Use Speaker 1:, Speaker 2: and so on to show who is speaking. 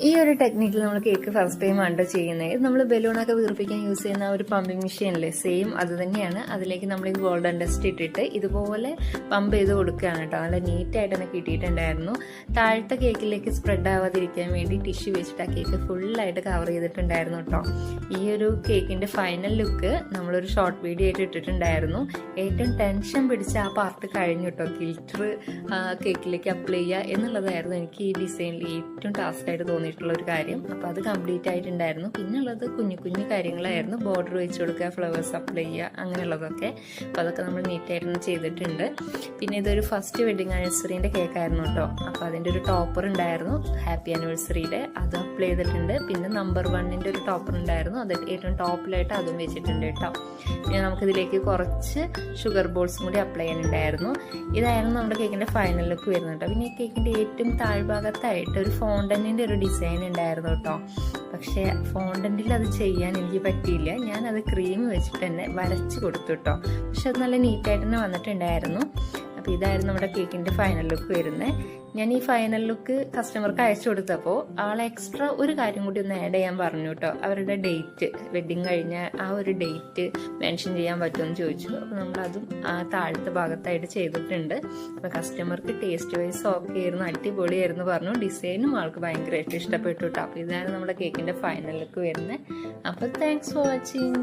Speaker 1: ഈ ഒരു ടെക്നിക്കിൽ നമ്മൾ കേക്ക് ഫസ്റ്റ് ടൈം ആണ് ചെയ്യുന്നത്. നമ്മൾ ബലൂണൊക്കെ വീർപ്പിക്കാൻ യൂസ് ചെയ്യുന്ന ഒരു പമ്പിങ് മെഷീനില്ലേ, സെയിം അത് തന്നെയാണ്. അതിലേക്ക് നമ്മൾ ഈ ഗോൾഡൻ ഡസ്റ്റ് ഇട്ടിട്ട് ഇതുപോലെ പമ്പ് ചെയ്ത് കൊടുക്കുകയാണ് കേട്ടോ. നല്ല നീറ്റായിട്ട് തന്നെ കിട്ടിയിട്ടുണ്ടായിരുന്നു. താഴത്തെ കേക്കിലേക്ക് സ്പ്രെഡ് ആവാതിരിക്കാൻ വേണ്ടി ടിഷ്യൂ വെച്ചിട്ട് ആ കേക്ക് ഫുള്ളായിട്ട് കവർ ചെയ്തിട്ടുണ്ടായിരുന്നു കേട്ടോ. ഈ ഒരു കേക്കിന്റെ ഫൈനൽ ലുക്ക് നമ്മളൊരു ഷോർട്ട് വീഡിയോ ആയിട്ട് ഇട്ടിട്ടുണ്ടായിരുന്നു. ഏറ്റവും ടെൻഷൻ പിടിച്ച ആ പാർട്ട് കഴിഞ്ഞു കേട്ടോ. ഗിൽറ്റർ കേക്കിലേക്ക് അപ്ലൈ ചെയ്യുക എന്നുള്ളതായിരുന്നു എനിക്ക് ഈ ഡിസൈനിൽ ഏറ്റവും ടാസ്ക് ആയിട്ട് തോന്നിയിട്ടുള്ള ഒരു കാര്യം. അപ്പോൾ അത് കംപ്ലീറ്റ് ആയിട്ടുണ്ടായിരുന്നു. പിന്നുള്ളത് കുഞ്ഞു കുഞ്ഞു കാര്യങ്ങളായിരുന്നു. ബോർഡർ വെച്ച് കൊടുക്കുക, ഫ്ലവേഴ്സ് അപ്ലൈ ചെയ്യുക, അങ്ങനെയുള്ളതൊക്കെ. അപ്പോൾ അതൊക്കെ നമ്മൾ നീറ്റായിട്ട് ചെയ്തിട്ടുണ്ട്. പിന്നെ ഇതൊരു ഫസ്റ്റ് വെഡിങ് ആനിവേഴ്സറിൻ്റെ കേക്കായിരുന്നു കേട്ടോ. അപ്പോൾ അതിൻ്റെ ഒരു ടോപ്പർ ഉണ്ടായിരുന്നു ഹാപ്പി ആനിവേഴ്സറിയുടെ, അത് അപ്ലൈ ചെയ്തിട്ടുണ്ട്. പിന്നെ നമ്പർ 1ൻ്റെ ഒരു ടോപ്പർ ഉണ്ടായിരുന്നു, അത് ഏറ്റവും ടോപ്പിലായിട്ട് അതും വെച്ചിട്ടുണ്ട് കേട്ടോ. പിന്നെ നമുക്കിതിലേക്ക് കുറച്ച് ഷുഗർ ബോൾസും കൂടി അപ്ലൈ ചെയ്യാനുണ്ടായിരുന്നു. ഇതായിരുന്നു നമ്മുടെ കേക്കിൻ്റെ ഫൈനൽ ലുക്ക് വരുന്നത് കേട്ടോ. പിന്നെ ഈ കേക്കിൻ്റെ ഏറ്റവും താഴ്ഭാഗത്തായിട്ട് ഒരു ഫോണ്ടന്റിൻ്റെ ഒരു ഡിസൈൻ ഉണ്ടായിരുന്നു കേട്ടോ. പക്ഷേ ഫോണ്ടന്റിൽ അത് ചെയ്യാൻ എനിക്ക് പറ്റിയില്ല. ഞാനത് ക്രീം വെച്ചിട്ട് തന്നെ വരച്ച് കൊടുത്തു കേട്ടോ. പക്ഷെ അത് നല്ല നീറ്റായിട്ട് തന്നെ വന്നിട്ടുണ്ടായിരുന്നു. അപ്പോൾ ഇതായിരുന്നു നമ്മുടെ കേക്കിൻ്റെ ഫൈനൽ ലുക്ക് വരുന്നത്. ഞാൻ ഈ ഫൈനൽ ലുക്ക് കസ്റ്റമർക്ക് അയച്ചു കൊടുത്തപ്പോൾ ആൾ എക്സ്ട്രാ ഒരു കാര്യം കൂടി ഒന്ന് ആഡ് ചെയ്യാൻ പറഞ്ഞു കേട്ടോ. അവരുടെ ഡേറ്റ്, വെഡിങ് കഴിഞ്ഞ ആ ഒരു ഡേറ്റ് മെൻഷൻ ചെയ്യാൻ പറ്റുമെന്ന് ചോദിച്ചു. അപ്പോൾ നമ്മളതും ആ താഴത്തെ ഭാഗത്തായിട്ട് ചെയ്തിട്ടുണ്ട്. അപ്പോൾ കസ്റ്റമർക്ക് ടേസ്റ്റ് വൈസ് ഓക്കെ ആയിരുന്നു, അടിപൊളിയായിരുന്നു പറഞ്ഞു. ഡിസൈനും ആൾക്ക് ഭയങ്കരമായിട്ട് ഇഷ്ടപ്പെട്ടു കേട്ടോ. അപ്പോൾ ഇതാണ് നമ്മുടെ കേക്കിൻ്റെ ഫൈനൽ ലുക്ക് വരുന്നത്. അപ്പോൾ താങ്ക്സ് ഫോർ വാച്ചിങ്.